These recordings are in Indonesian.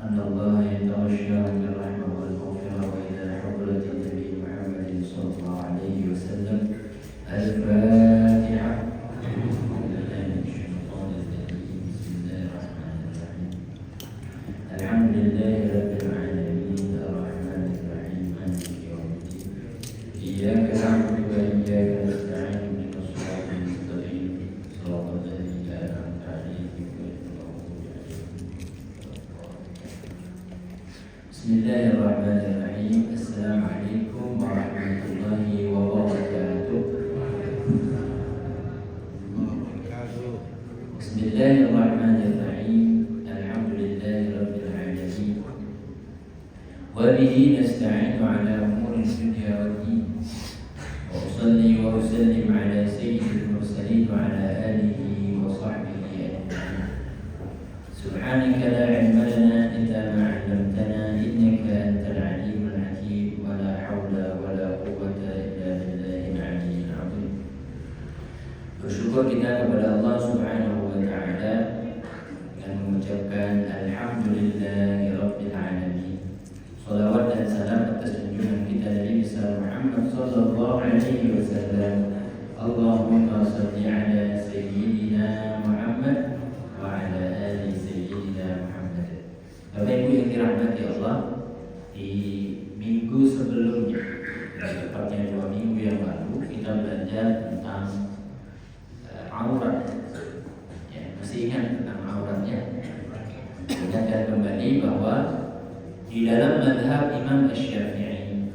أن الله يتغشى بالرحمة والمغفرة وإلى حضرة النبي محمد صلى الله عليه وسلم. الفاتحة. الحمد لله رب العالمين الرحمن الرحيم مالك يوم الدين إياك نعبد وإياك نستعين اهدنا الصراط المستقيم صراط الذين أنعمت عليهم غير المغضوب عليهم. بسم الله الرحمن الرحيم. السلام عليكم ورحمة الله وبركاته. بسم الله الرحمن الرحيم. الحمد لله رب العالمين وبه نستعين على أمور الدنيا والدين. وأصلي وأسلم على سيد المرسلين وعلى آله وصحبه أجمعين. سبحانك لا علم لنا إلا ما علمتنا إنك أنت العليم الحكيم. ولا حول ولا قوة إلا بالله العلي العظيم. Bersyukur kita kepada Allah Subhanahu wa Ta'ala dan mengucapkan Alhamdulillahirabbil alamin. Shalawat dan salam atas junjungan kita Nabi besar Muhammad sallallahu alaihi wasallam. Allahumma shalli ala sayyidina Muhammad wa ala ali sayyidina Muhammad. Bapak Ibu yang dirahmati Allah, di minggu sebelumnya, tepatnya 2 minggu yang lalu, kita belajar tentang aurat. Ya, masih ingat tentang auratnya? Ingatkan kembali bahwa di dalam mazhab Imam Asy-Syafi'i,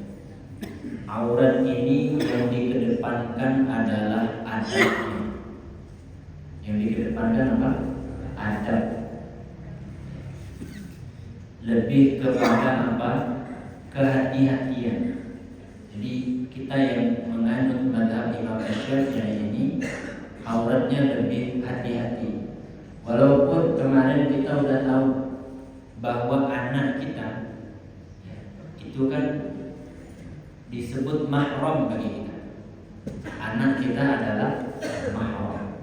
aurat ini yang dikedepankan adalah adabnya. Yang dikedepankan apa? Adab. Lebih kepada apa? Kehati-hatian. Jadi kita yang menganut mazhab Imam Asy-Syafi'i ini, auratnya lebih hati-hati. Walaupun kemarin kita udah tahu bahwa anak kita itu kan disebut mahram bagi kita. Anak kita adalah mahram.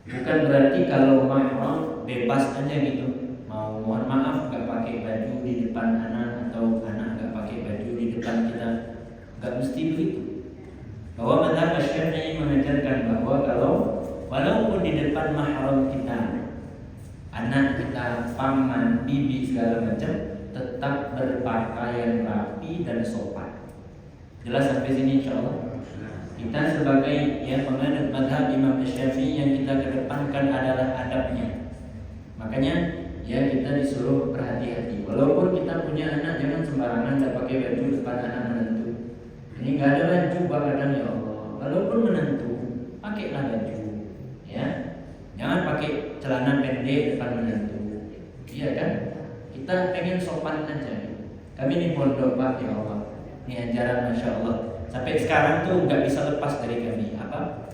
Bukan berarti kalau mahram bebas aja gitu. Mau mohon maaf gak pakai baju di depan anak, atau anak gak pakai baju di depan kita. Gak mesti begitu. Bahwa mazhab Asy-Syafi'i mengajarkan bahwa kalau walaupun di depan mahram kita, anak kita, paman, bibi segala macam, tetap berpakaian rapi dan sopan. Jelas sampai sini insyaallah. Kita sebagai penganut mazhab Imam Asy-Syafi'i, yang kita kedepankan adalah adabnya. Makanya kita disuruh berhati-hati. Walaupun kita punya anak, jangan sembarangan tak pakai baju depan anak menentu. Ini nggak ada baju kadang, ya Allah. Walaupun menentu, pakailah baju, ya. Jangan pakai celana pendek depan menentu. Iya kan? Kita pengen sopan aja. Kami di pondok, Pak, ya Allah. Ini ajaran Masya Allah. Sampai sekarang tuh nggak bisa lepas dari kami. Apa?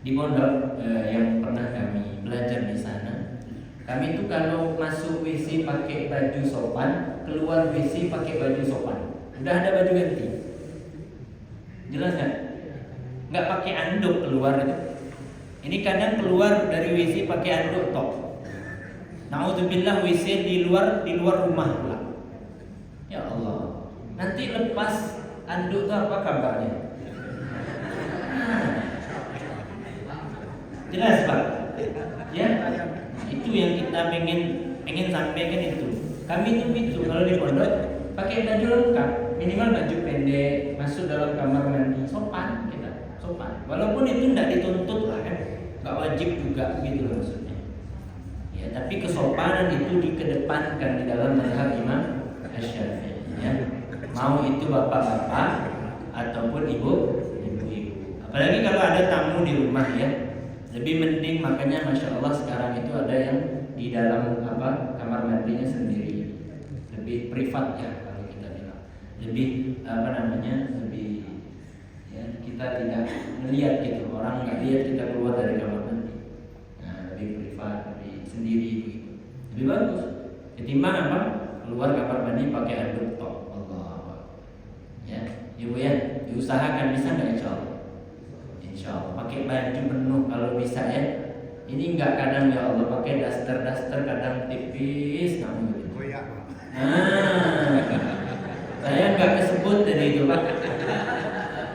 Di pondok yang pernah kami belajar di sana, kami tuh kalau masuk WC pakai baju sopan, keluar WC pakai baju sopan. Udah ada baju ganti. Jelas nggak? Nggak pakai anduk keluar itu. Ini kadang keluar dari WC pakai anduk top. Nauzubillah, WC di luar rumah pula. Ya Allah. Nanti lepas anduk itu apa kabarnya? Jelas Pak? Ya. Itu yang kita pengen sampaikan itu. Kami itu kalau di pondok pakai baju lengkap, minimal baju pendek, masuk dalam kamar mandi, sopan kita, sopan. Walaupun itu tidak dituntut lah kan, nggak wajib juga gitu loh maksudnya. Ya, tapi kesopanan itu dikedepankan di dalam mazhab Imam Asy-Syafi'i. Ya. Mau itu bapak-bapak ataupun ibu-ibu. Apalagi kalau ada tamu di rumah ya, lebih mending. Makanya Masya Allah sekarang itu ada yang di dalam kamar mandinya sendiri, lebih privat ya kalau kita bilang, lebih lebih ya, kita tidak melihat gitu, orang nggak lihat kita keluar dari kamar mandi. Nah, lebih privat, lebih sendiri gitu, lebih bagus ketimbang keluar kamar mandi pakai handuk top. Allah, ya ibu ya, diusahakan. Bisa nggak? Insya Allah pakai baju penuh kalau bisa ya. Ini enggak kadang ya Allah pakai daster kadang tipis namun gitu. Oh ya. Saya enggak kesebut dari itu Pak.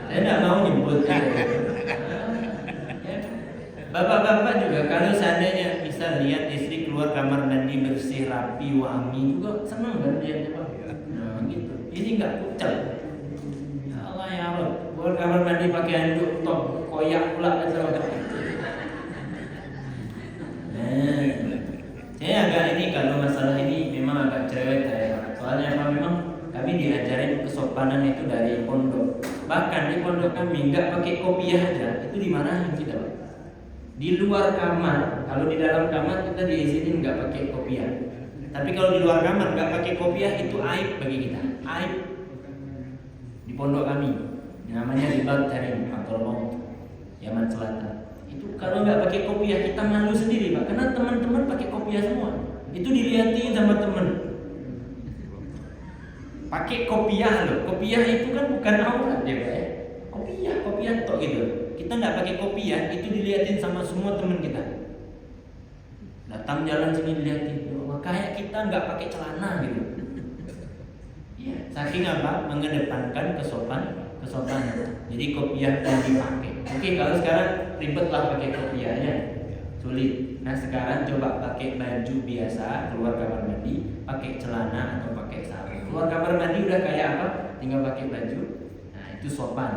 Saya enggak mau nyebut. Bapak-bapak juga kalau seandainya bisa lihat istri keluar kamar mandi bersih, rapi, wangi juga senang kan lihatnya Pak. Nah gitu. Ini enggak kucel. Ya Allah ya Allah. Keluar kamar mandi pakai handuk top koyak pula gitu. Saya agak ini kalau masalah ini memang agak cerewet ya. Soalnya apa memang kami diajarin kesopanan itu dari pondok. Bahkan di pondok kami nggak pakai kopiah aja itu dimarahin kita Pak. Di luar kamar, kalau di dalam kamar kita diizinin nggak pakai kopiah. Tapi kalau di luar kamar nggak pakai kopiah itu aib bagi kita. Aib di pondok kami. Namanya ribat tarim atau maut Yaman Selatan. Kalau nggak pakai kopiah kita malu sendiri Pak, karena teman-teman pakai kopiah semua. Itu dilihatin sama teman. Pakai kopiah loh. Kopiah itu kan bukan aurat ya Pak ya. Kopiah tok gitu. Kita nggak pakai kopiah itu dilihatin sama semua teman kita. Datang jalan sini dilihatin. Oh, kayak kita nggak pakai celana gitu. Iya. Saking apa? Mengedepankan kesopanan. Jadi kopiah yang dipakai. Oke, kalau sekarang ribetlah pakai kopiahnya, sulit. Nah sekarang coba pakai baju biasa keluar kamar mandi, pakai celana atau pakai sarung. Keluar kamar mandi udah kayak apa? Tinggal pakai baju. Nah itu sopan.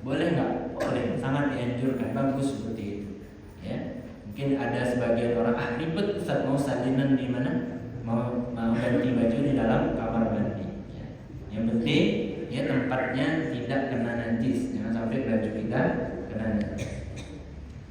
Boleh nggak? Boleh. Sangat dianjurkan. Bagus seperti itu. Ya. Mungkin ada sebagian orang ribet Ustaz mau salinan di mana? Mau ganti baju di dalam kamar mandi. Ya. Yang penting ya tempatnya tidak kena najis, jangan sampai baju kita kena najis.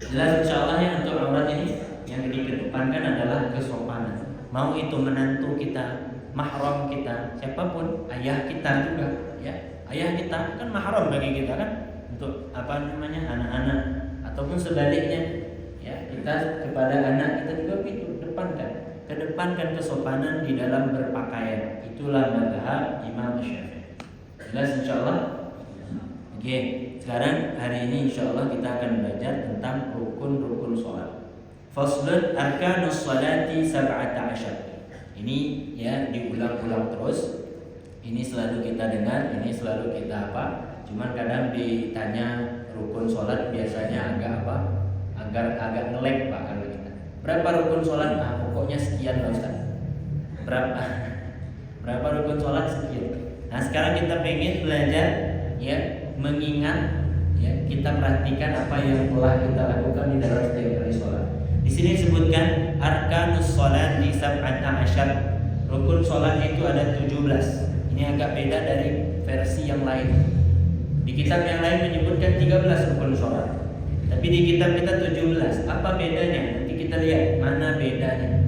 Jelas insyaallah ya untuk aurat ini yang dikedepankan adalah kesopanan. Mau itu menantu kita, mahram kita, siapapun, ayah kita juga, ya. Ayah kita kan mahram bagi kita kan untuk apa namanya anak-anak ataupun sebaliknya, ya kita kepada anak kita juga itu kedepankan kesopanan di dalam berpakaian. Itulah mazhab Imam Syafi'i. Jelas insyaallah. Oke, sekarang hari ini insyaallah kita akan belajar tentang rukun-rukun salat. Faslun arkanus salati 17. Ini ya diulang-ulang terus. Ini selalu kita dengar, ini selalu kita apa? Cuman kadang ditanya rukun salat biasanya agak nge-lag Pak kalau kita. Berapa rukun salat? Nah, pokoknya sekian lah Ustaz. Berapa rukun salat sekian. Nah sekarang kita pengen belajar ya mengingat ya kita perhatikan apa yang telah kita lakukan di dalam setiap kali sholat. Di sini disebutkan arkanus sholat di 17. Rukun sholat itu ada 17. Ini agak beda dari versi yang lain. Di kitab yang lain menyebutkan 13 rukun sholat. Tapi di kitab kita 17. Apa bedanya? Nanti kita lihat mana bedanya.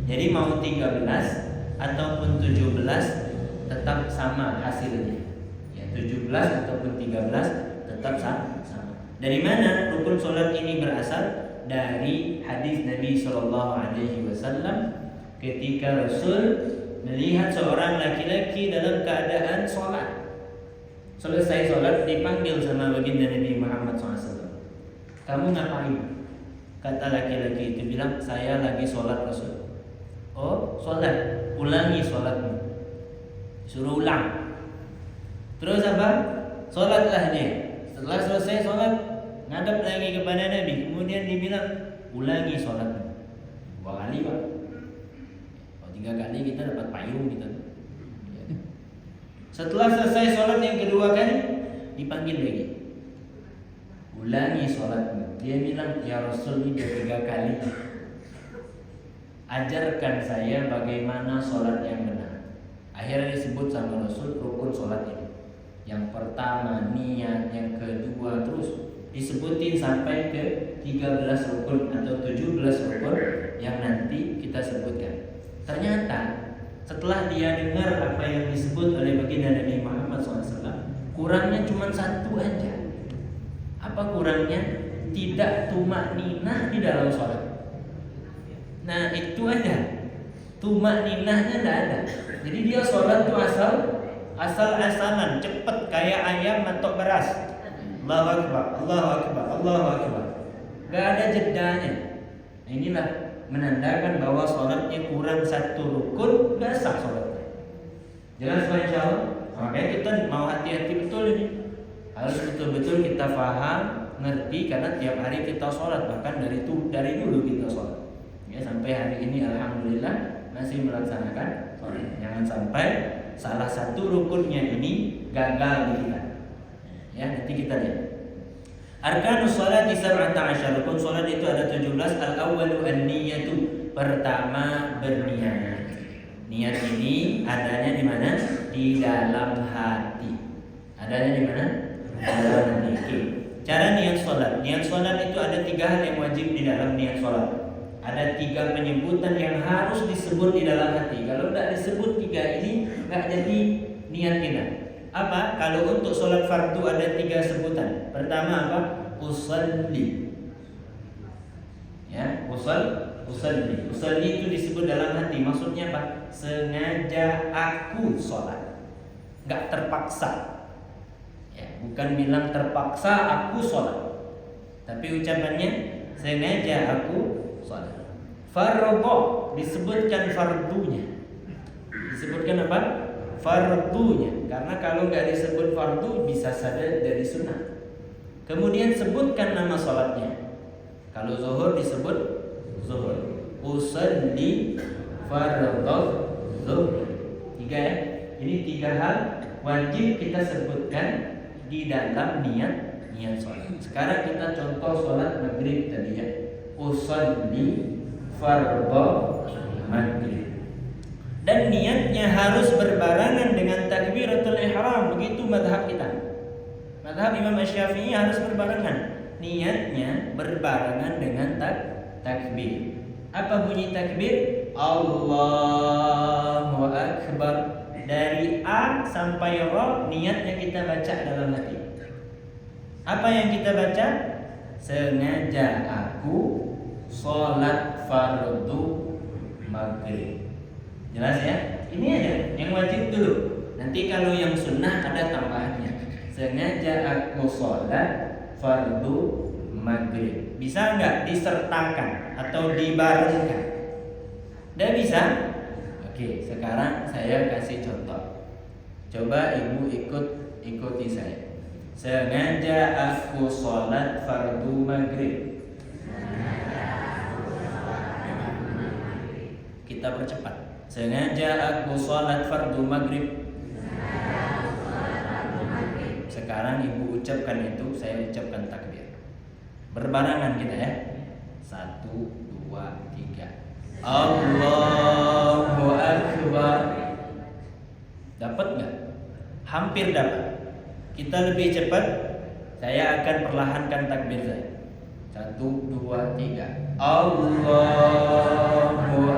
Jadi mau 13 ataupun 17 tetap sama hasilnya. Ya 17 ataupun 13 tetap sama. Dari mana rukun sholat ini berasal? Dari hadis Nabi Shallallahu Alaihi Wasallam ketika Rasul melihat seorang laki-laki dalam keadaan sholat. Selesai sholat dipanggil sama baginda Nabi Muhammad SAW. Kamu ngapain? Kata laki-laki itu bilang, saya lagi sholat Rasul. Oh sholat, ulangi sholatmu. Suruh ulang. Terus apa? Sholatlah dia. Setelah selesai sholat, ngadap lagi kepada Nabi. Kemudian dibilang, ulangi sholatmu. 2 kali Pak. Kalau 3 kali kita dapat payung gitu. Setelah selesai sholat yang kedua kali, dipanggil lagi. Ulangi sholatmu. Dia bilang, ya Rasul ini 3 kali. Ajarkan saya bagaimana sholat yang benar. Akhirnya disebut sama Rasul rukun sholat ini. Yang pertama niat, yang kedua terus disebutin sampai ke 13 rukun atau 17 rukun yang nanti kita sebutkan. Ternyata setelah dia dengar apa yang disebut oleh baginda Nabi Muhammad SAW, kurangnya cuma 1 aja. Apa kurangnya? Tidak tumakninah di dalam sholat. Nah itu aja. Tumakninahnya tidak ada. Jadi dia sholat tuh asal-asalan, cepet kayak ayam matok beras. Allahu Akbar, Allahu Akbar, Allahu Akbar. nggak ada jedanya. Nah, inilah menandakan bahwa sholatnya kurang satu rukun, nggak sah sholatnya. Jelas Pak insya Allah. Makanya kita mau hati-hati betul ini. Harus betul-betul kita paham, ngerti, karena tiap hari kita sholat, bahkan dari dulu kita sholat. Ya, sampai hari ini alhamdulillah masih melaksanakan sholat. Jangan sampai salah satu rukunnya ini gagal di kita. Ya, nanti kita lihat. Arkanus sholat di 17. Rukun sholat itu ada 17. Al-awwalu an-niyatu. Pertama berniat. Niat ini adanya di mana? Di dalam hati. Adanya di mana? Dalam hati. Cara niat sholat. Niat sholat itu ada 3 hal yang wajib di dalam niat sholat. Ada 3 penyebutan yang harus disebut di dalam hati. Kalau tidak disebut 3 ini, nggak jadi niat kita. Apa? Kalau untuk sholat fardu ada 3 sebutan. Pertama apa? Usalli. Ya, usalli. Usalli itu disebut dalam hati. Maksudnya apa? Sengaja aku sholat. Nggak terpaksa. Ya, bukan bilang terpaksa aku sholat, tapi ucapannya sengaja aku sholat. Fardhu disebutkan fardunya. Disebutkan apa? Fardunya. Karena kalau nggak disebut fardu bisa saja dari sunnah. Kemudian sebutkan nama sholatnya. Kalau zuhur disebut zuhur. Usalli fardhu zuhur. 3 ya. Ini 3 hal wajib kita sebutkan di dalam niat sholat. Sekarang kita contoh sholat maghrib tadi ya. Usalli fardhu maghrib. Dan niatnya harus berbarengan dengan takbiratul ihram. Begitu madhab kita. Madhab Imam Syafi'i harus berbarengan. Niatnya berbarengan dengan takbir. Apa bunyi takbir? Allahu Akbar. Dari A sampai Ra niatnya kita baca dalam hati. Apa yang kita baca? Sengaja aku sholat fardu maghrib. Jelas ya? Ini aja yang wajib dulu. Nanti kalau yang sunnah ada tambahannya. Sengaja aku sholat fardu maghrib. Bisa nggak disertakan atau dibarengkan? Tidak bisa. Oke, sekarang saya kasih contoh. Coba ibu ikuti saya. Sengaja aku sholat fardu maghrib. Kita percepat. Sengaja aku sholat fardu maghrib. Sekarang ibu ucapkan itu, saya ucapkan takbir. Berbarengan kita ya. 1, 2, 3. Allahu Akbar. Dapat nggak? Hampir dapat. Kita lebih cepat. Saya akan perlahankan takbir saya. 1, 2, 3. Allahu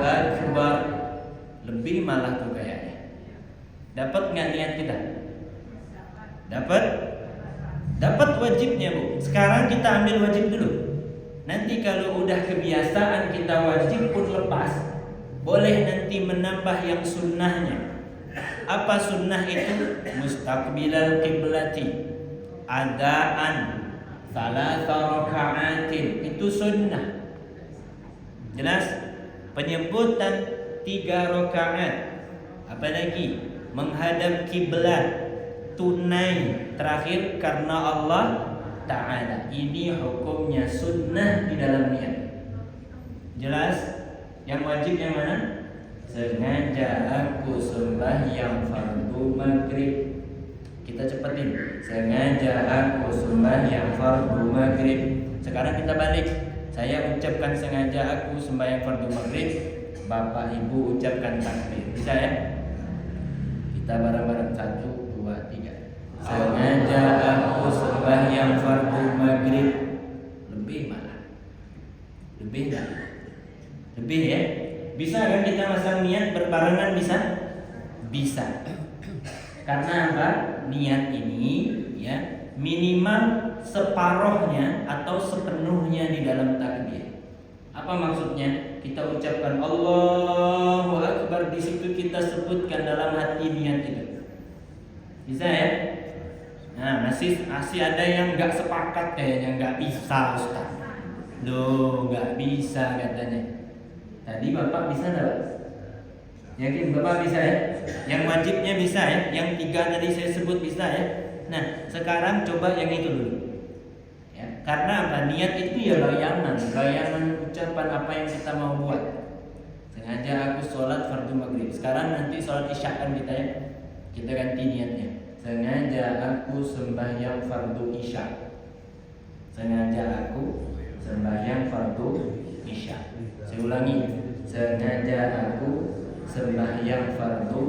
Akbar. Lebih malah tuh kayaknya. Dapat nggak niat kita? Dapat? Dapat wajibnya bu. Sekarang kita ambil wajib dulu. Nanti kalau udah kebiasaan kita wajib pun lepas, boleh nanti menambah yang sunnahnya. Apa sunnah itu? Mustaqbilal qiblati, adaan, salasa raka'atin. Itu sunnah. Jelas? Penyebutan 3 rakaat. Apa lagi? Menghadap kiblat, tunai. Terakhir karena Allah Ta'ala. Ini hukumnya sunnah di dalam niat. Jelas? Yang wajib yang mana? Sengaja aku sembahyang fardu maghrib. Kita cepetin. Sengaja aku sembahyang fardu maghrib. Sekarang kita balik. Saya ucapkan sengaja aku sembahyang fardu maghrib. Bapak ibu ucapkan takbir. Bisa ya? Kita bareng-bareng. 1, 2, 3. Sengaja aku sembahyang fardu maghrib. Lebih malah. Lebih dah. Lebih ya. Bisa kan kita masang niat berbarengan? Bisa? Bisa. Karena apa? Niat ini ya minimal separohnya atau sepenuhnya di dalam takbir. Apa maksudnya? Kita ucapkan Allahu Akbar, di situ kita sebutkan dalam hati niat itu. Bisa ya? Nah, masih ada yang nggak sepakat kayaknya, nggak bisa Ustaz. Loh, nggak bisa katanya. Tadi Bapak bisa nggak? Yakin Bapak bisa ya? Yang wajibnya bisa ya? Yang 3 tadi saya sebut bisa ya? Nah, sekarang coba yang itu dulu. Ya, karena apa? Niat itu ya bayangan ucapan apa yang kita mau buat. Sengaja aku sholat fardu maghrib. Sekarang nanti sholat isya kan kita ya? Kita ganti niatnya. Sengaja aku sembahyang fardu isya. Sengaja aku sembahyang fardu isya. Saya ulangi. Sengaja aku sembahyang fardu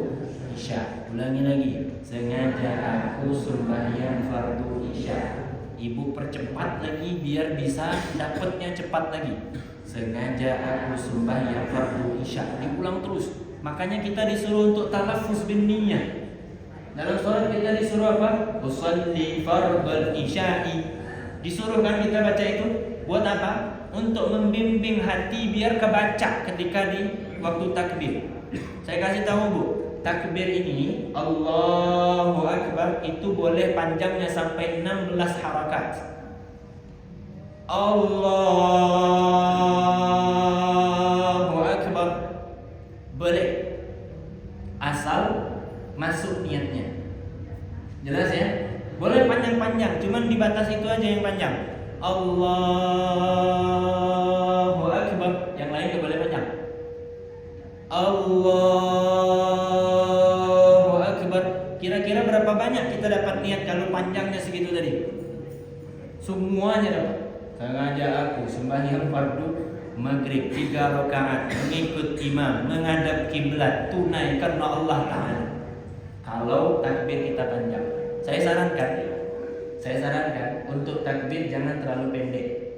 isya. Ulangi lagi. Sengaja aku sembahyang fardu isya. Ibu percepat lagi biar bisa dapatnya cepat lagi. Sengaja aku sembahyang fardu isya. Diulang terus. Makanya kita disuruh untuk talaffuz bin niyyah. Dalam sholat kita disuruh apa? Usolli fardal isya'i. Disuruh kan kita baca itu. Buat apa? Untuk membimbing hati biar kebaca ketika di waktu takbir. Saya kasih tahu Bu, takbir ini Allahu Akbar itu boleh panjangnya sampai 16 harakat. Allahu Akbar boleh, asal masuk niatnya. Jelas ya? Boleh panjang-panjang, cuman dibatas itu aja yang panjang. Allahu Akbar, yang lain gak boleh panjang. Allahu Akbar. Kira-kira berapa banyak kita dapat niat kalau panjangnya segitu tadi? Semuanya dapat. Sengaja aku sembahyang fardu maghrib 3 rakaat mengikut imam menghadap kiblat tunai karena Allah Ta'ala. Kalau takbir kita panjang, saya sarankan untuk takbir jangan terlalu pendek.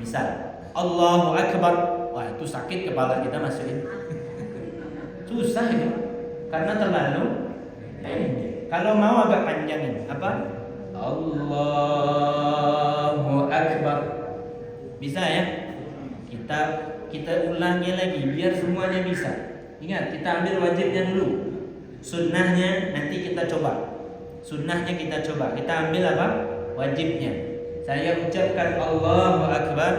Misal Allahu Akbar, wah itu sakit kepala kita masukin. Susah itu karena terlalu pendek. Kalau mau agak panjangin, apa? Allahu Akbar. Bisa ya? Kita ulangi lagi biar semuanya bisa. Ingat, kita ambil wajibnya dulu. Sunnahnya nanti kita coba. Kita ambil apa? Wajibnya. Saya ucapkan Allahu Akbar,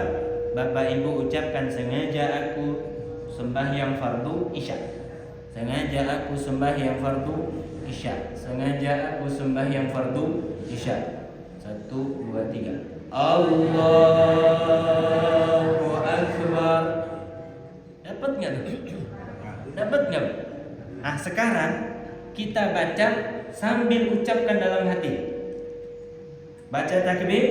Bapak Ibu ucapkan sengaja aku sembahyang fardu isya. Sengaja aku sembahyang fardu isya. Sengaja aku sembahyang fardu isya. 1, 2, 3. Allahu Akbar. Dapat nggak tuh? Dapat nggak? Nah sekarang kita baca sambil ucapkan dalam hati. Baca takbir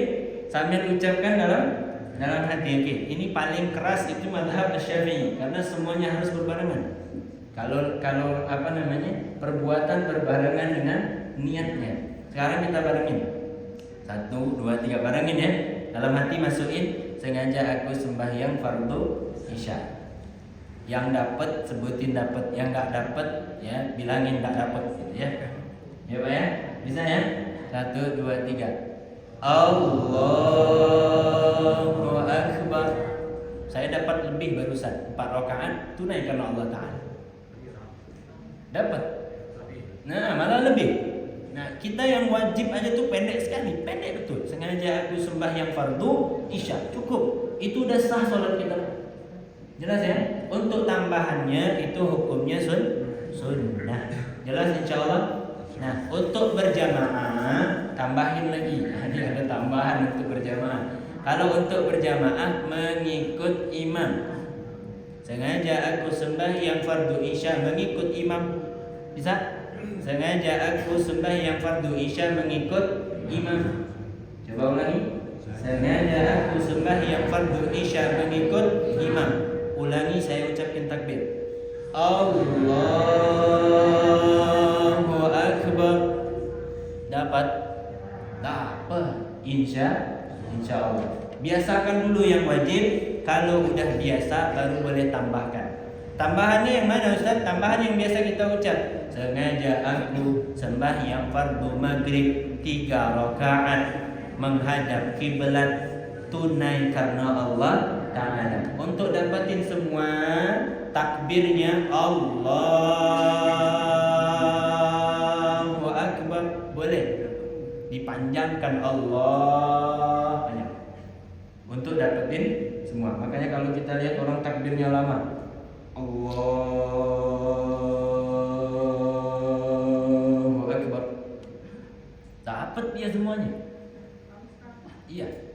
sambil ucapkan dalam hati. Oke, ini paling keras itu mazhab Syafi'i karena semuanya harus berbarengan. Kalau apa namanya? Perbuatan berbarengan dengan niatnya. Sekarang kita barengin. 1, 2, 3 barengin ya. Dalam hati masukin sengaja aku sembahyang fardu isya. Yang dapat sebutin dapat, yang enggak dapat ya bilangin enggak dapat gitu ya. Ya Pak ya? Bisa ya? 1, 2, 3. Allahu Akbar. Saya dapat lebih barusan 4 rakaat tunai karena Allah Ta'ala. Dapat. Nah, malah lebih. Nah, kita yang wajib aja tuh pendek sekali, pendek betul. Sengaja aku sembahyang fardu isya, cukup. Itu udah sah sholat kita. Jelas ya? Untuk tambahannya itu hukumnya sunnah. Jelas insyaallah. Nah, untuk berjamaah tambahin lagi. Ini ada tambahan untuk berjamaah. Kalau untuk berjamaah mengikut imam. Sengaja aku sembahyang fardu isya mengikut imam. Bisa? Sengaja aku sembahyang fardu isya mengikut imam. Coba ulangi. Sengaja aku sembahyang fardu isya mengikut imam. Ulangi, saya ucapkan takbir. Allahu Akbar. Dapat? Insya Allah. Biasakan dulu yang wajib. Kalau udah biasa baru boleh tambahkan. Tambahannya yang mana Ustaz? Tambahan yang biasa kita ucap. Sengaja aku sembahyang fardu maghrib 3 rakaat menghadap kiblat tunai karena Allah Ta'ala. Untuk dapatin semua takbirnya Allahu Akbar boleh dipanjangkan Allah banyak. untuk dapetin semua. Makanya kalau kita lihat orang takbirnya lama, Allahu Akbar, dapat dia semuanya. Iya.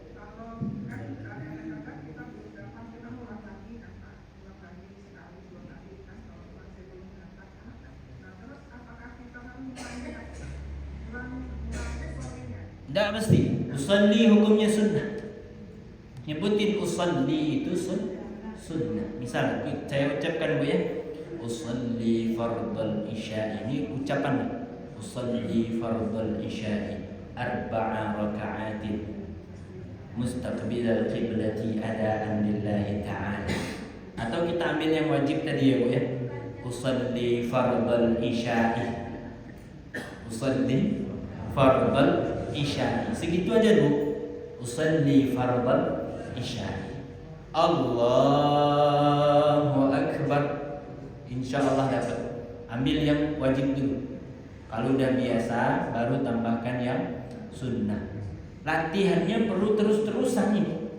Tidak mesti. Usalli hukumnya sunnah. Nyebutin usalli itu sunnah. Misal saya ucapkan Bu ya, usalli fardal isya, ini ucapan. Usalli fardal isya arba'a raka'atin mustaqbilal qiblati adaan lillahi ta'ala. Atau kita ambil yang wajib tadi ya Bu ya, usalli fardal isya'i, usalli fardal isya'i, segitu aja Bu. Usalli fardal isya'i, Allahu Akbar, insyaallah dapat. Ambil yang wajib dulu. Kalau udah biasa baru tambahkan yang sunnah. Latihannya perlu terus-terusan ini.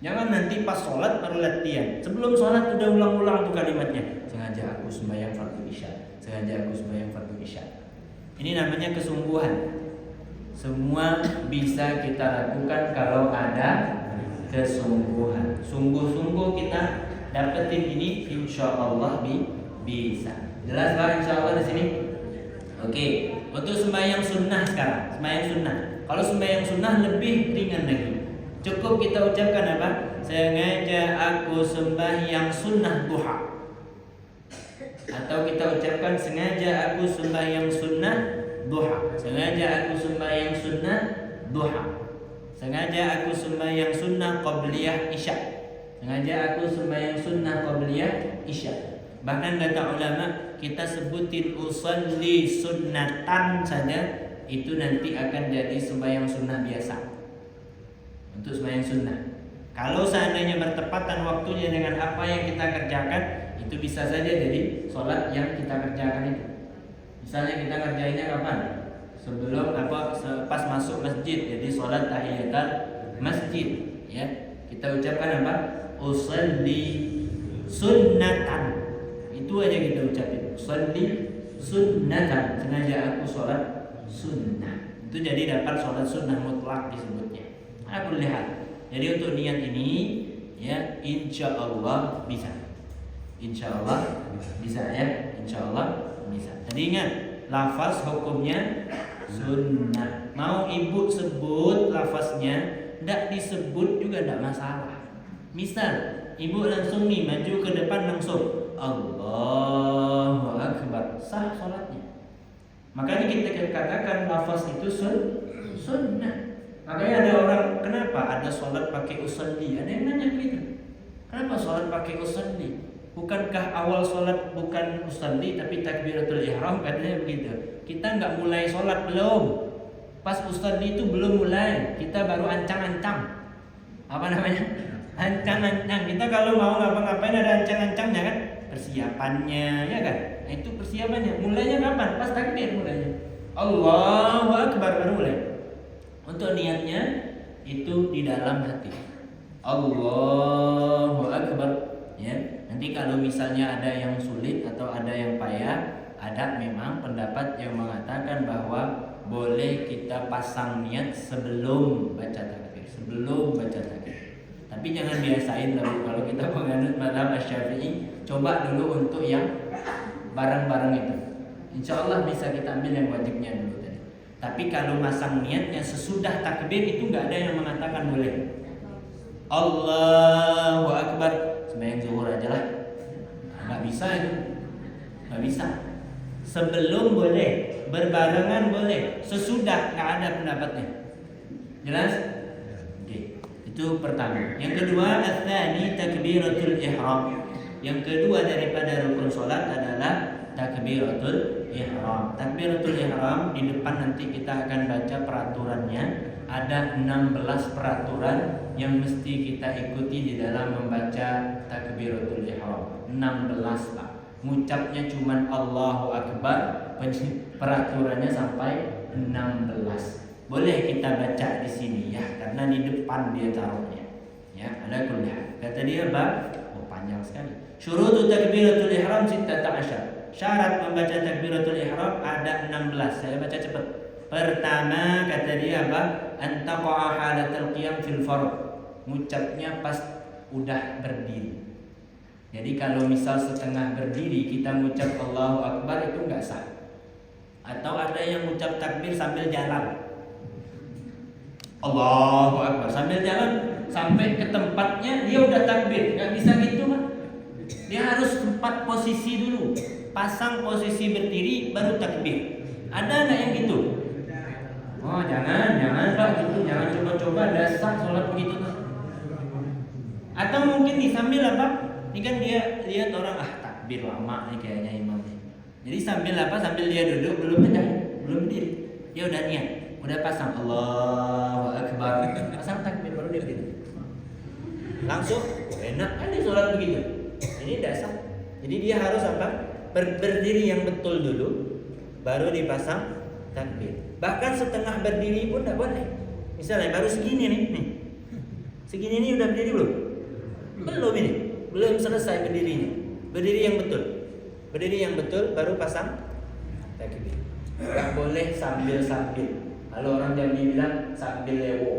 Jangan nanti pas sholat baru latihan. Sebelum sholat udah ulang-ulang tuh kalimatnya. Sengaja aku sembahyang fardu isya, sengaja aku sembahyang fardu isya. Ini namanya kesungguhan. Semua bisa kita lakukan kalau ada kesungguhan. Sungguh-sungguh kita dapetin ini, insya Allah bisa. Jelas Pak insya Allah di sini? Oke. Untuk sembahyang sunnah sekarang, sembahyang sunnah. Kalau sembahyang sunnah lebih ringan lagi. Cukup kita ucapkan apa? Sengaja aku sembahyang sunnah duha. Atau kita ucapkan sengaja aku sembahyang sunnah duha. Sengaja aku sembahyang sunnah duha. Sengaja aku sembahyang sunnah qabliyah isya. Sengaja aku sembahyang sunnah qabliyah isya. Bahkan kata ulama, kita sebutin usalli sunnatan saja, itu nanti akan jadi sembahyang sunnah biasa. Untuk sembahyang sunnah, kalau seandainya bertepatan waktunya dengan apa yang kita kerjakan, itu bisa saja jadi sholat yang kita kerjakan itu. Misalnya kita kerjainnya kapan? Sebelum pas masuk masjid, jadi sholat tahiyatul masjid, ya. Kita ucapkan apa? Usalli sunnatan. Itu aja kita ucapin. Usalli sunnatan. Sengaja aku sholat sunnah. Itu jadi dapat sholat sunnah mutlak disebutnya. Aku lihat. Jadi untuk niat ini, ya, insya Allah bisa. Insya Allah bisa ya. Insya Allah bisa. Jadi ingat, lafaz hukumnya sunnah. Mau ibu sebut lafaznya, tidak disebut juga tidak masalah. Misal ibu langsung nih maju ke depan langsung Allahu Akbar, sah sholatnya. Makanya kita katakan lafaz itu sunnah. Makanya ada orang, kenapa ada sholat pakai usalli? Ada yang nanya begitu. Kenapa sholat pakai usalli? Bukankah awal sholat bukan usalli tapi takbiratul ihram? Katanya begitu. Kita nggak mulai sholat belum. Pas usalli itu belum mulai. Kita baru ancang-ancang. Apa namanya? Ancang-ancang. Kita kalau mau ngapa-ngapain ada ancang-ancangnya kan? Persiapannya, ya kan? Nah, itu persiapannya. Mulainya kapan? Pas takbir mulainya. Allahu Akbar baru mulai. Untuk niatnya itu di dalam hati. Allahu Akbar, ya. Nanti kalau misalnya ada yang sulit atau ada yang payah, ada memang pendapat yang mengatakan bahwa boleh kita pasang niat sebelum baca takbir, sebelum baca takbir. Tapi jangan biasain dulu. Kalau kita penganut mazhab Asy-Syafi'i, coba dulu untuk yang barang-barang itu. Insya Allah bisa kita ambil yang wajibnya dulu tadi. Tapi kalau masang niatnya sesudah takbir itu nggak ada yang mengatakan boleh. Allahu Akbar, sembahyang zuhur aja lah. Nggak bisa itu, nggak bisa. Sebelum boleh, berbarengan boleh, sesudah nggak ada pendapatnya. Jelas? Itu pertama. Yang kedua, ats-tsani takbiratul ihram. Yang kedua daripada rukun salat adalah takbiratul ihram. Takbiratul ihram di depan nanti kita akan baca peraturannya. Ada 16 peraturan yang mesti kita ikuti di dalam membaca takbiratul ihram. 16, Pak. Ngucapnya cuman Allahu Akbar, peraturannya sampai 16. Boleh kita baca di sini ya, karena di depan dia taruhnya. Ya, ala kulli hal. Kata dia panjang sekali. Syurut takbiratul ihram 16. Syarat membaca takbiratul ihram ada 16. Saya baca cepat. Pertama kata dia antaqa'a halatul qiyam fil fard. Ngucapnya pas udah berdiri. Jadi kalau misal setengah berdiri kita mengucap Allahu Akbar itu enggak sah. Atau ada yang mengucap takbir sambil jalan. Allahu Akbar sambil jalan sampai ke tempatnya dia udah takbir. Enggak bisa gitu, Pak. Dia harus tempat posisi dulu. Pasang posisi berdiri baru takbir. Ada enggak yang gitu? Oh, jangan Pak gitu. Jangan coba-coba dasar sholat begitu. Atau mungkin nih sambil ini kan dia lihat orang takbir lama nih kayaknya imamnya. Jadi sambil sambil dia duduk belum berdiri. Dia udah niat, udah pasang Allahu Akbar. Pasang takbir baru dia berdiri. Langsung enak kan dia sholat begitu. Ini dasar. Jadi dia harus berdiri yang betul dulu baru dipasang takbir. Bahkan setengah berdiri pun tidak boleh. Misalnya baru segini nih. Segini nih udah berdiri belum? Belum ini. Belum selesai berdirinya. Berdiri yang betul. Berdiri yang betul baru pasang takbir. Enggak boleh sambil-sambil. Kalau orang Jambi bilang sambil lewo.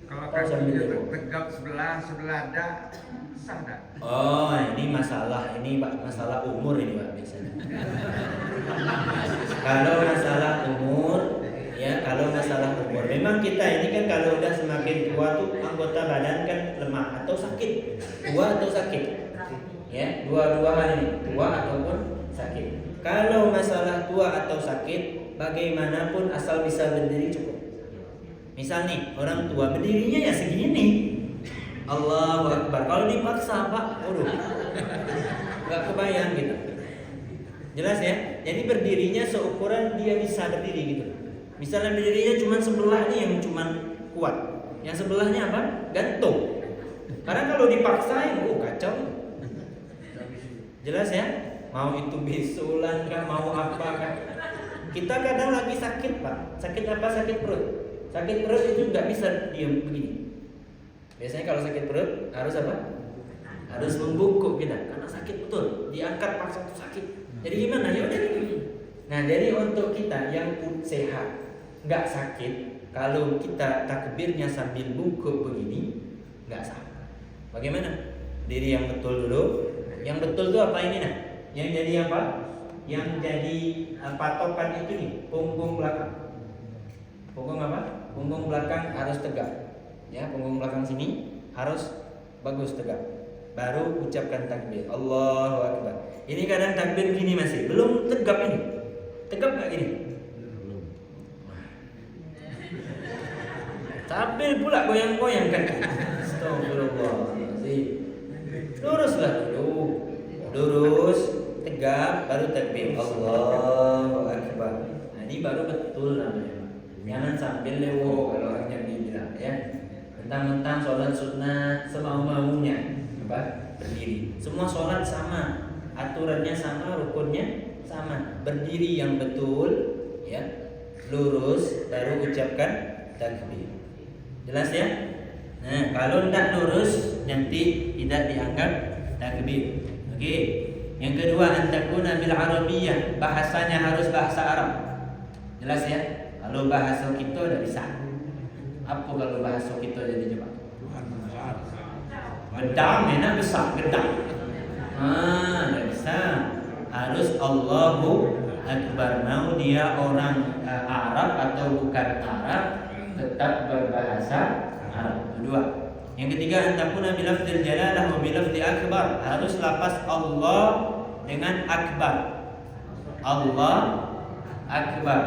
Kalau kakinya tegap sebelah ada sah enggak? Oh, ini masalah masalah umur ini Pak biasanya. Kalau masalah umur, memang kita ini kan kalau udah semakin tua tuh anggota badan kan lemah atau sakit, tua atau sakit, ya dua hal ini, tua ataupun sakit. Kalau masalah tua atau sakit, bagaimanapun asal bisa berdiri cukup. Misal nih orang tua berdirinya ya segini, Allahu Akbar. Kalau dipaksa Pak, nggak kebayang gitu. Jelas ya? Jadi berdirinya seukuran dia bisa berdiri gitu. Misalnya berdirinya cuma sebelah nih yang cuma kuat, yang sebelahnya gantung. Karena kalau dipaksain, kacau. Jelas ya? Mau itu bisulan kan, mau apa kan? Kita kadang lagi sakit Pak. Sakit apa? Sakit perut. Sakit perut itu nggak bisa diam begini. Biasanya kalau sakit perut harus harus membungkuk kita karena sakit betul. Diangkat paksa itu sakit. Jadi gimana? Ya udah gini. Nah, jadi untuk kita yang sehat, nggak sakit, kalau kita takbirnya sambil bungkuk begini, nggak sah. Bagaimana? Diri yang betul dulu. Yang betul itu apa ini Yang jadi apa? Yang jadi patokan itu nih, punggung belakang. Punggung apa? Punggung belakang harus tegak. Ya, punggung belakang sini harus bagus tegak. Baru ucapkan takbir. Allahu Akbar. Ini kadang takbir begini masih belum tegap ini. Tegap nggak gini? Takbir pula goyang-goyang kan? Astagfirullahaladzim. Luruslah dulu. Lurus, tegap, baru takbir. Allahu Akbar. Nah, ini baru betul namanya. Jangan sambil lewo kalau orang yang bilang ya. Mentang-mentang sholat sunnah semau-maunya. Berdiri. Semua sholat sama, aturannya sama, rukunnya sama. Berdiri yang betul, ya, lurus, baru ucapkan takbir. Jelas ya? Nah, kalau tidak lurus nanti tidak dianggap takbir. Oke. Yang kedua, antakuna bil arabiyyah, bahasanya harus bahasa Arab. Jelas ya? Kalau bahasa kita tidak bisa. Apa kalau bahasa kita jadi coba? Gedang enak besar, gedang. Tidak bisa. Harus Allahu Akbar. Mau dia orang Arab atau bukan Arab, tetap berbahasa Arab. Kedua. Yang ketiga, antakuna bilafzil jalalah wa bilafzi akbar. Harus lafaz Allah dengan akbar. Allah Akbar.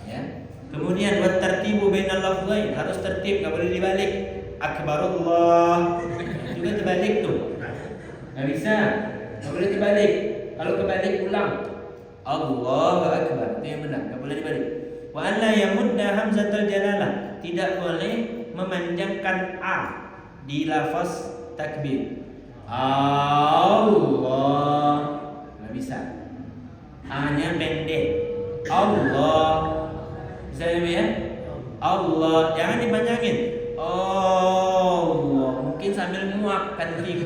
Ya. Kemudian buat tertibu bainal lafzain, harus tertib, enggak boleh dibalik. Akbarullah. Juga terbalik tuh. Nggak bisa. Nggak boleh terbalik. Kalau kebalik ulang. Allahu Akbar. Itu yang benar. Nggak boleh dibalik. Wa an la yamudda hamzatul jalalah. Tidak boleh memanjangkan a di lafaz takbir. Allah. Nggak bisa. A-nya pendek. Allah. Bisa ya? Allah. Jangan dipanjangin. Allah. mungkin sambil nguap kan gitu.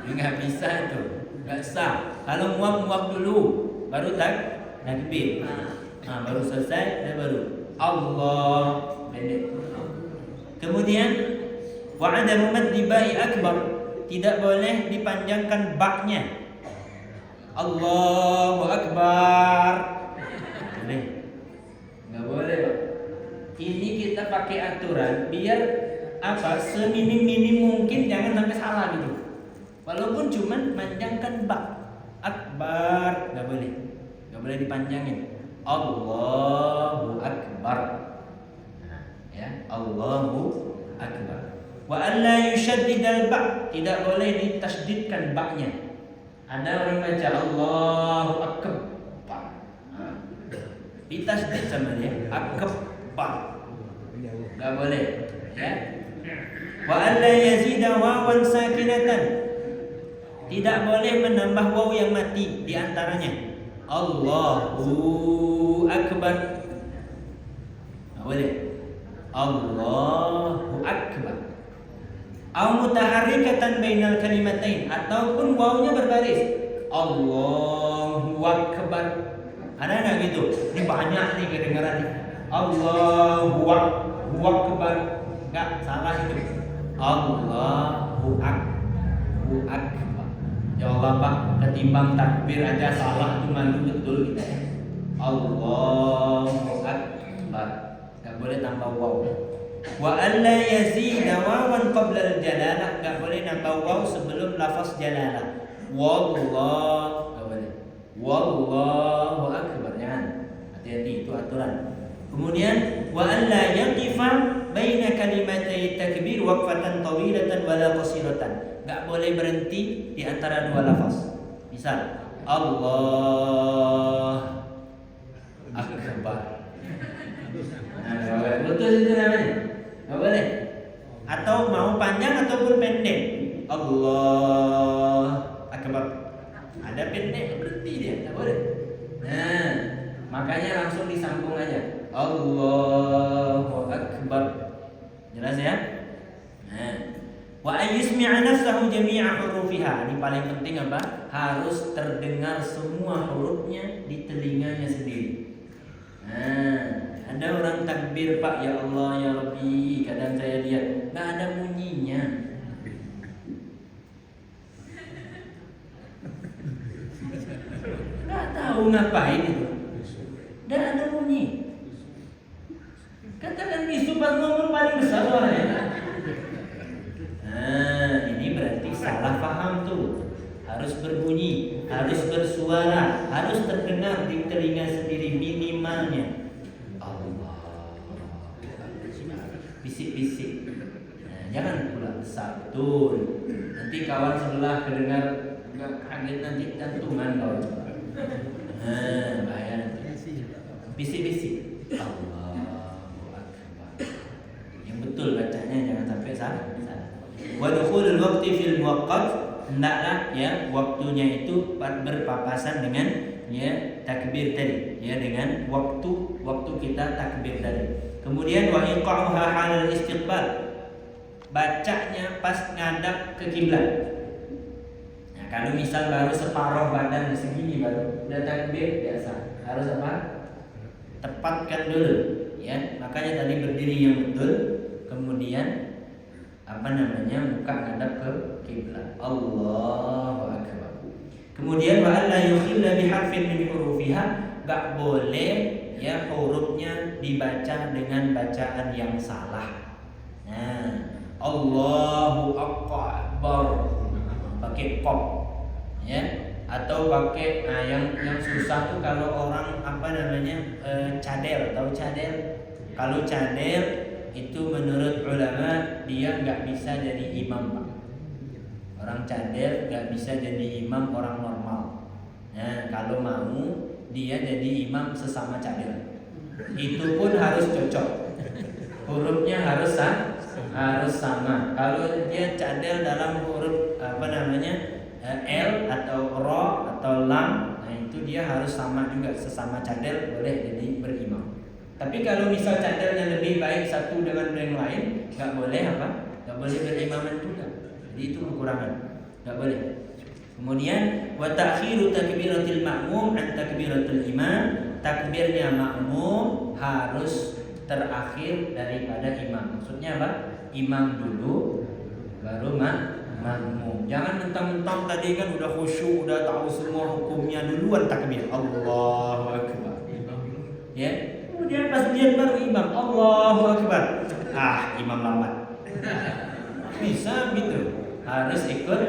Nggak bisa itu, nggak sah. Kalau nguap dulu, baru takbir. Baru selesai, dan baru Allah pendek. Kemudian wa'ada mumaddi ba'i akbar, tidak boleh dipanjangkan baknya. Allahu akbar. Boleh? Nggak boleh, Pak. Ini kita pakai aturan biar seminim-minim mungkin, jangan sampai salah gitu. Walaupun cuman panjangkan bak. Akbar, nggak boleh dipanjangin. Allahu akbar. Allahu akbar. Wa alla yushaddidal ba', tidak boleh ditasydidkan baknya. Ada orang baca Allahu akbar, ditasydid sama dia akbar, enggak boleh, ya. Wa alla yazida wawan sakinatan, tidak boleh menambah waw yang mati di antaranya. Allahu akbar, enggak boleh. Allahu akbar. Au mutaharrikatan bainal kalimatain, ataupun wawnya berbaris. Allahu akbar. Ada enggak gitu? Ini banyak nih kedengaran nih. Allahu akbar. Enggak, salah itu. Allahu akbar. Ya Allah, Pak, ketimbang takbir aja salah itu malu betul kita. Allahu akbar. Enggak boleh tambah waw. Wa alla yazida wawan qabla al-jalalah, enggak boleh nambah waw sebelum lafaz jalalah. Wallah, enggak boleh. Wallahu akbar, jangan. Hati-hati, itu aturan. Kemudian wa alla yaqifa baina kalimatay takbir waqfatan tawilatan wala qasiratan. Enggak boleh berhenti di antara dua lafaz. Misal Allah akbar. Betul itu namanya. Nggak boleh. Atau mau panjang ataupun pendek. Allah akbar. Ada pendek berhenti dia, nggak boleh. Nah, makanya langsung disambung aja. Allahu akbar. Jelas ya? Nah, wa ayyusmi'a nafsahu jami'a hurufiha. Ini paling penting apa? Harus terdengar semua hurufnya di telinganya sendiri. Nah, ada orang takbir, Pak, ya Allah ya Rabbi, kadang saya lihat nggak ada bunyinya. Nggak tahu ngapain itu. Nggak ada bunyi. Katakan bisu pas ngomong paling besar suaranya. Nah, ini berarti salah paham tuh. Harus berbunyi, harus bersuara, harus terdengar di telinga sendiri minimalnya. Bisik-bisik. Nah, jangan pula besar betul. Nanti kawan sebelah kedengar enggak kaget, nanti jantungan kawan. Nah, bahaya nanti. Bisik-bisik. Allahu akbar. Yang betul bacanya, jangan sampai salah. Wa dukhulul waqti fil muwaqqat, hendaklah ya waktunya itu berpapasan dengan ya takbir tadi, ya dengan waktu kita takbir tadi. Kemudian wa iqa'uha halal istiqbal, bacanya pas ngadap ke kiblat. Nah, kalau misal baru separuh badan segini baru udah takbir biasa, harus apa? Tepatkan dulu, ya. Makanya tadi berdiri yang betul, kemudian muka ngadap ke kiblat. Allahu akbar. Kemudian wa alla yukhilla biharfin min hurufiha, enggak boleh ya hurufnya dibaca dengan bacaan yang salah. Nah, Allahu akbar pakai qaf, ya, atau pakai yang susah tuh kalau orang cadel, tahu cadel? Kalau cadel itu menurut ulama dia nggak bisa jadi imam, Pak. Orang cadel nggak bisa jadi imam orang normal. Nah, kalau mau dia jadi imam sesama cadel, itu pun harus cocok, hurufnya harus sama. Kalau dia cadel dalam huruf L atau ro atau lam, nah itu dia harus sama juga, sesama cadel boleh jadi berimam. Tapi kalau misal cadalnya lebih baik satu dengan yang lain, nggak boleh apa? Nggak boleh berimaman juga. Jadi itu kekurangan, nggak boleh. Kemudian wa ta'khiru takbiratil ma'mum an takbiratul imam, takbirnya makmum harus terakhir daripada imam. Maksudnya apa? Imam dulu baru makmum. Jangan mentang-mentang tadi kan udah khusyuk, udah tahu semua hukumnya, duluan takbir Allahu akbar. Ya. Kemudian pas lihat baru imam Allahu akbar. Imam lambat. Bisa gitu. Harus ikut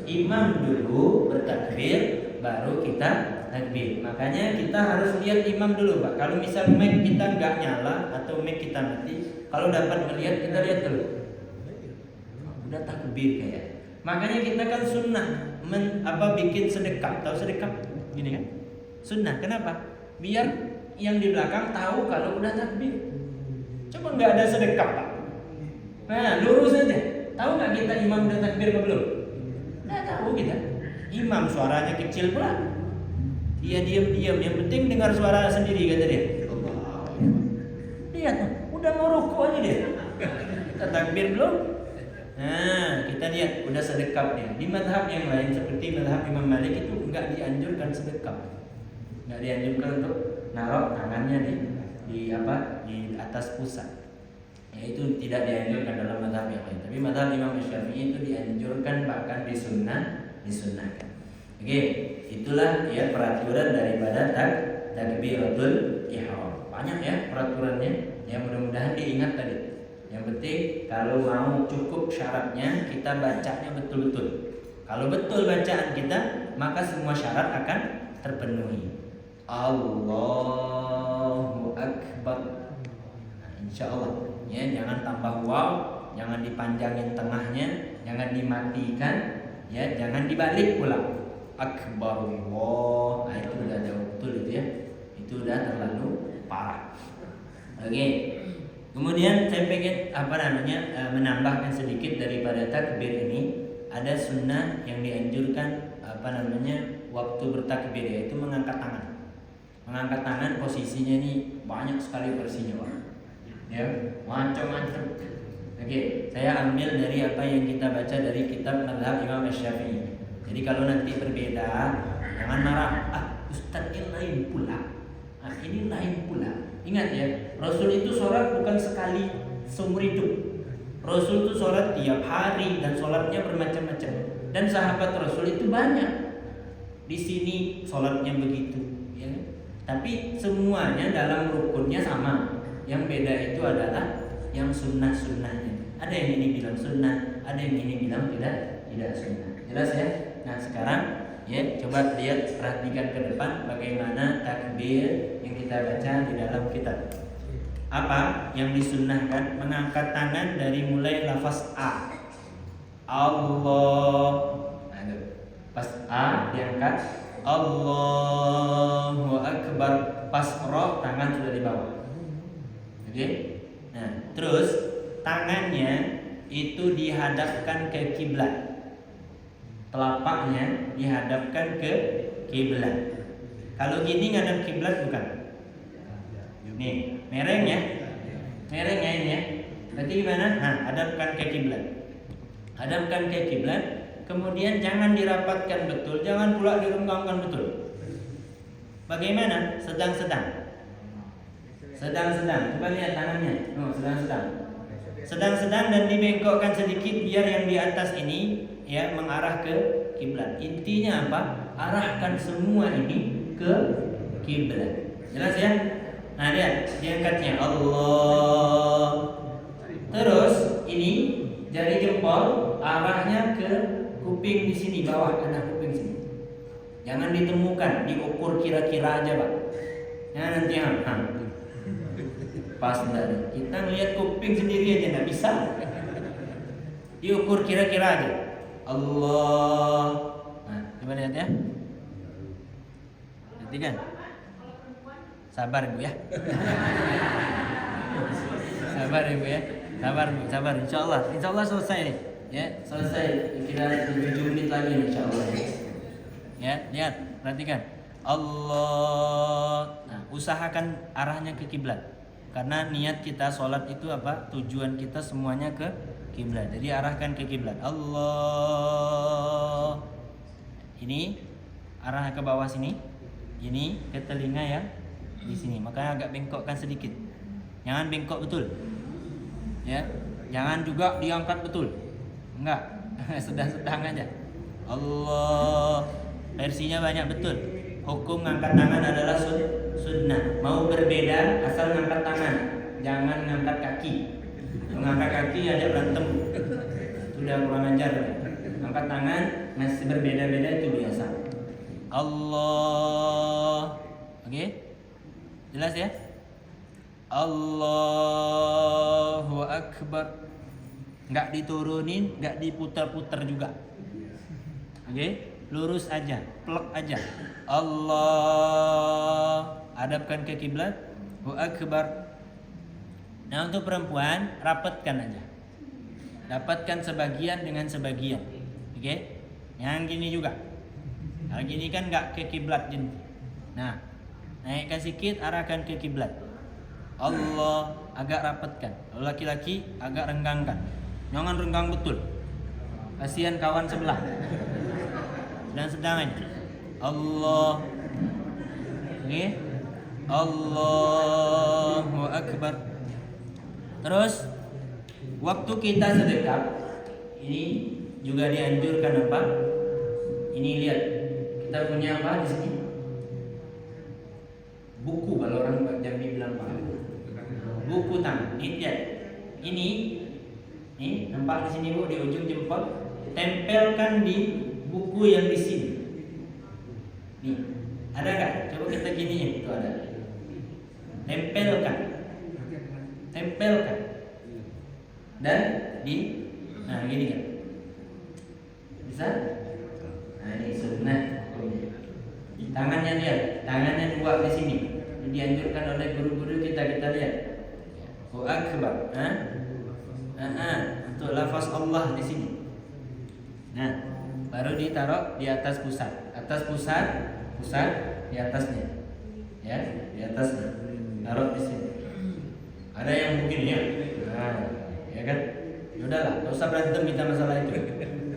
imam dulu bertakbir baru kita takbir. Makanya kita harus lihat imam dulu, Pak. Kalau misal mic kita nggak nyala atau mic kita mati, kalau dapat melihat kita lihat dulu. Udah takbir kayak. Makanya kita kan sunnah bikin sedekap. Tahu sedekap? Gini kan? Sunnah. Kenapa? Biar yang di belakang tahu kalau udah takbir. Coba nggak ada sedekap, Pak. Nah, lurus aja. Tahu nggak kita imam udah takbir apa belum? Nggak tahu kita. Imam suaranya kecil pula. Dia diam-diam. Yang penting dengar suara sendiri kata dia. Lihat, udah mau rukuk aja dia. Kita takbir belum? Nah, kita lihat udah sedekap dia. Di mazhab yang lain seperti mazhab Imam Malik itu nggak dianjurkan sedekap. Nggak dianjurkan untuk naruh tangannya di atas pusat. Itu tidak dianjurkan dalam mazhab yang lain. Tapi mazhab Imam Syafi'i itu dianjurkan, bahkan disunnahkan. Oke, itulah ya peraturan daripada takbiratul ihram. Banyak ya peraturannya. Ya mudah-mudahan diingat tadi. Yang penting kalau mau cukup syaratnya kita bacanya betul-betul. Kalau betul bacaan kita, maka semua syarat akan terpenuhi. Allahu akbar. Insyaallah. Ya, jangan tambah waw, jangan dipanjangin tengahnya, jangan dimatikan, ya, jangan dibalik pula. Akbarullah. Itu udah jauh betul itu ya. Itu udah terlalu parah. Oke. Kemudian saya pengen menambahkan sedikit daripada takbir ini. Ada sunnah yang dianjurkan waktu bertakbir, yaitu mengangkat tangan. Mengangkat tangan posisinya ini banyak sekali versinya, Pak. Ya, macam-macam. Oke, saya ambil dari apa yang kita baca dari kitab mazhab Imam Syafi'i. Jadi kalau nanti berbeda, jangan marah. Ustaz ini lain pula. Ini lain pula. Ingat ya, Rasul itu sholat bukan sekali seumur hidup. Rasul itu sholat tiap hari dan sholatnya bermacam-macam. Dan sahabat Rasul itu banyak. Di sini sholatnya begitu, ya. Tapi semuanya dalam rukunnya sama. Yang beda itu adalah yang sunnah-sunnahnya. Ada yang ini bilang sunnah, ada yang ini bilang tidak sunnah. Jelas ya? Nah sekarang ya coba lihat, perhatikan ke depan bagaimana takbir yang kita baca di dalam kitab. Apa yang disunnahkan? Mengangkat tangan dari mulai lafaz A. Allah. Pas A diangkat. Allahu akbar. Pas Ra tangan sudah di bawah. Oke. Nah, terus tangannya itu dihadapkan ke kiblat. Telapaknya dihadapkan ke kiblat. Kalau gini ngadap kiblat bukan? Nih, mereng ya. Mereng ya ini ya. Berarti gimana? Nah, hadapkan ke kiblat. Hadapkan ke kiblat, kemudian jangan dirapatkan betul, jangan pula direnggangkan betul. Bagaimana? Sedang-sedang. Sedang-sedang. Coba lihat tangannya. Sedang-sedang. Sedang-sedang dan dibengkokkan sedikit biar yang di atas ini ya mengarah ke kiblat. Intinya apa? Arahkan semua ini ke kiblat. Jelas ya? Nah, lihat diangkatnya Allah. Terus ini jari jempol arahnya ke kuping di sini bawah, ada kuping sini. Jangan ditemukan, diukur kira-kira aja, Pak. Jangan nanti pas enggak. Kita ngelihat kuping sendiri aja enggak bisa. Diukur kira-kira aja. Allah. Nah, coba lihat ya. Perhatikan. Sabar Ibu ya. Sabar Ibu ya. Sabar. Insyaallah selesai nih. Ya, selesai. Kira 7 menit lagi insyaallah. Ya, lihat, perhatikan. Allah. Nah, usahakan arahnya ke kiblat. Karena niat kita sholat itu apa? Tujuan kita semuanya ke kiblat. Jadi arahkan ke kiblat. Allah. Ini arah ke bawah sini. Ini ke telinga yang di sini. Makanya agak bengkokkan sedikit. Jangan bengkok betul. Ya. Jangan juga diangkat betul. Enggak. Sedang-sedang aja. Allah. Versinya banyak betul. Hukum ngangkat tangan adalah sunnah. Mau berbeda asal ngangkat tangan, jangan ngangkat kaki. Mengangkat kaki ada berantem. Sudah kurang ajar. Angkat tangan masih berbeda-beda itu biasa. Allah. Oke? Jelas ya? Allahu Akbar. Enggak diturunin, enggak diputar-putar juga. Oke? Lurus aja, plek aja. Allah, hadapkan ke kiblat. Allahu Akbar. Nah, untuk perempuan rapatkan aja. Dapatkan sebagian dengan sebagian. Oke? Yang gini juga. Kalau gini kan enggak ke kiblat jadi. Nah, naikkan sedikit, arahkan ke kiblat. Allah, agak rapatkan. Kalau laki-laki agak renggangkan. Jangan renggang betul. Kasihan kawan sebelah. Sedang-sedang aja. Allah. Oke. Allahu Akbar. Terus waktu kita sedekap ini juga dianjurkan apa? Ini lihat. Kita punya apa di sini? Buku kalau orang Jambi bilang apa? Buku tangan. Ini lihat. Ini nampak di sini Bu, di ujung jempol. Tempelkan di buku yang di sini. Nih, ada nggak? Coba kita giniin, itu ada. Tempelkan. Dan nah gini kan. Bisa? Nah ini sunnah. Tangannya lihat, tangannya dua di sini. Ini dianjurkan oleh guru-guru kita lihat. Allahu Akbar. Untuk lafaz Allah di sini. Nah, baru ditaruh di atas pusat. Pusat di atasnya. Ya, di atasnya. Taruh di sini. Ada yang mungkin ya. Nah, ya kan? Ya udahlah, enggak usah berantem kita masalah itu.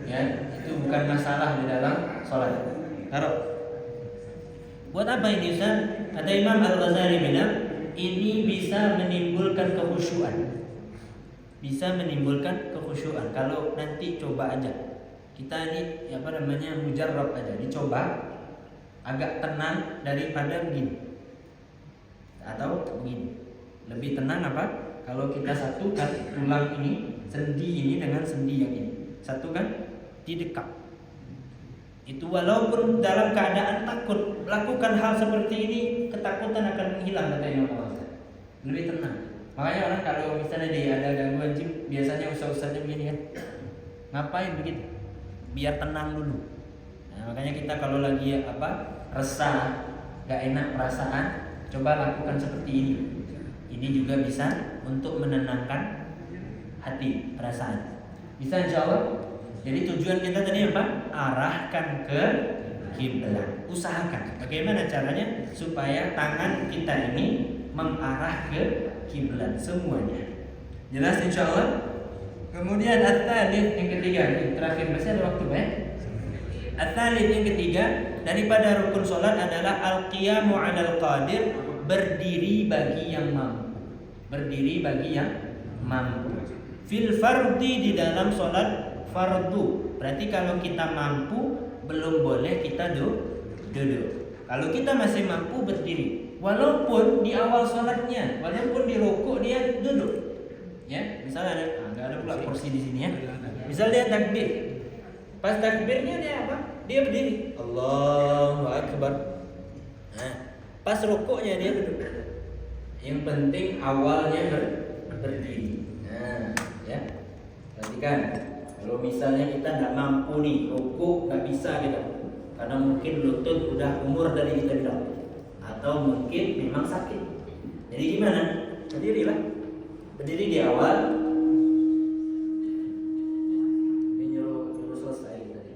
Ya, itu bukan masalah di dalam sholat. Taruh. Buat apa ini Ustaz? Kata Imam Al-Ghazali bilang, ini bisa menimbulkan kekhusyuan. Kalau nanti coba aja. Kita ini mujarrab aja, dicoba agak tenang daripada begini. Atau begini. Lebih tenang apa? Kalau kita satukan tulang ini, sendi ini dengan sendi yang ini. Satukan, didekap. Itu walaupun dalam keadaan takut melakukan hal seperti ini, ketakutan akan menghilang kata Imam Al-Ghazali. Lebih tenang. Makanya orang kalau misalnya dia ada gangguan jin, biasanya ustaz-ustaznya begini kan. Ngapain begitu? Biar tenang dulu. Nah, makanya kita kalau lagi resah, gak enak perasaan, coba lakukan seperti ini. Ini juga bisa untuk menenangkan hati, perasaan. Bisa insya Allah. Jadi tujuan kita tadi apa? Arahkan ke kiblat. Usahakan. Bagaimana caranya supaya tangan kita ini mengarah ke kiblat semuanya. Jelas insya Allah. Kemudian at-thalits yang ketiga, ini terakhir masih ada waktu ya. At-thalits yang ketiga daripada rukun salat adalah al-qiyamu 'alal qadir, berdiri bagi yang mampu. Berdiri bagi yang mampu. Fil fardi, di dalam salat fardu. Berarti kalau kita mampu belum boleh kita duduk. Kalau kita masih mampu berdiri, walaupun di awal salatnya, walaupun di rukuk dia duduk. Ya, misalnya nggak ada pula kursi di sini ya. Misal dia takbir, pas takbirnya dia apa? Dia berdiri. Allahu Akbar. Nah, pas rukuknya dia duduk. Yang penting awalnya berdiri. Nah, ya. Perhatikan. Kalau misalnya kita nggak mampu nih, rukuk nggak bisa gitu, karena mungkin lutut udah umur dari kita bilang, atau mungkin memang sakit. Jadi gimana? Berdirilah. Berdiri di awal. Ini nyuruh selesai tadi.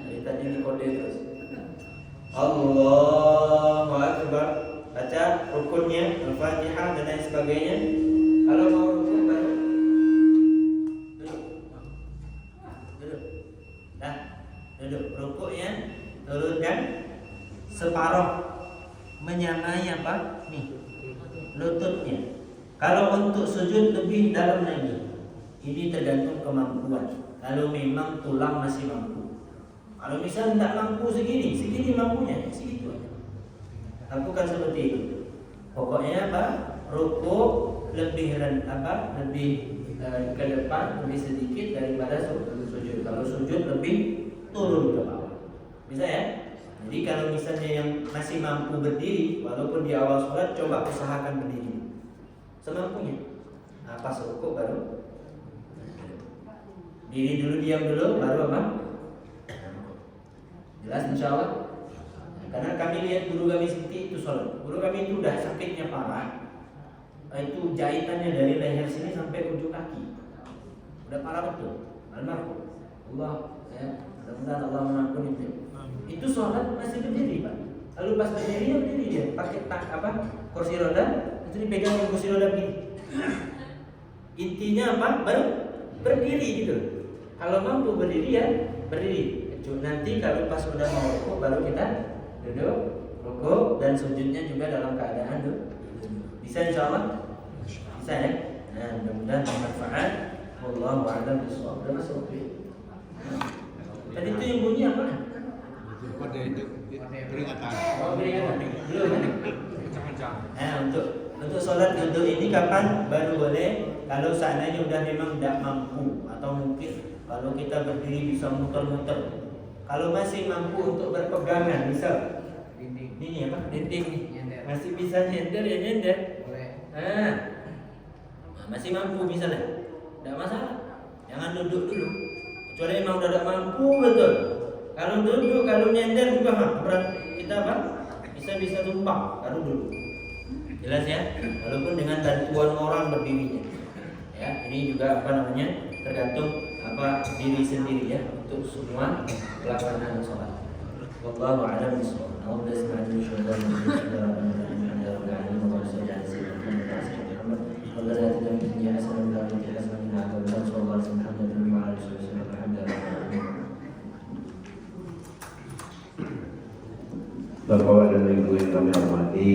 Dari tadi ini kode terus. Allahu Akbar. Baca baca rukunnya, Al-Fatihah dan lain sebagainya. Kalau mau rukun baru duduk. Nah, duduk. Rukuknya turunkan separuh menyamai apa? Nih, lututnya. Kalau untuk sujud lebih dalam lagi. Ini tergantung kemampuan. Kalau memang tulang masih mampu. Kalau misal tidak mampu segini mampunya, segitu aja. Lakukan seperti itu. Pokoknya apa? Rukuk lebih lebih ke depan, lebih sedikit daripada sujud. Kalau sujud lebih turun ke bawah. Bisa ya? Jadi kalau misalnya yang masih mampu berdiri, walaupun di awal sholat, coba usahakan berdiri semampunya. Nah, pas rukuk baru diri dulu, diam dulu, baru apa? Jelas insya Allah. Karena kami lihat guru kami Siti itu sholat. Guru kami itu udah sakitnya parah. Itu jahitannya dari leher sini sampai ujung kaki. Udah parah betul. Almarhum. Allah, ya, mudah-mudahan Allah mengampuni itu. Itu sholat masih berdiri, Pak. Lalu pas berdiri dia pakai kursi roda, itu dipegang di kursi roda begini. Intinya apa? Baru berdiri gitu. Kalau mampu berdiri ya berdiri. Nanti kalau pas udah mau rukuk baru kita duduk, rukuk dan sujudnya juga dalam keadaan duduk. Bisa insya Allah? Bisa ya? Nah, mudah-mudahan bermanfaat. Wallahu a'lam bishawab. Udah masuk. Tadi itu yang bunyi apa? Pada itu peringatan. Oh, peringatan. Belum. Kencang-kencang. Nah, untuk sholat duduk ini kapan baru boleh? Kalau seandainya udah memang tidak mampu atau mungkin kalau kita berdiri bisa muter-muter. Kalau masih mampu untuk berpegangan, misal ini apa? Dinding nih. Masih bisa nyender ya nyender. Boleh. Nah, masih mampu misalnya, tidak masalah. Jangan duduk dulu. Kecuali memang udah tidak mampu betul. Kalau duduk, kalau nyender juga berat. Kita apa? Bisa tumpang. Baru duduk. Jelas ya? Walaupun dengan bantuan orang berdirinya. Ya, ini juga tergantung diri sendiri ya untuk semua pelaksanaan sholat. Wallahu a'lam bishawab. Bapak dan Ibu yang kami hormati,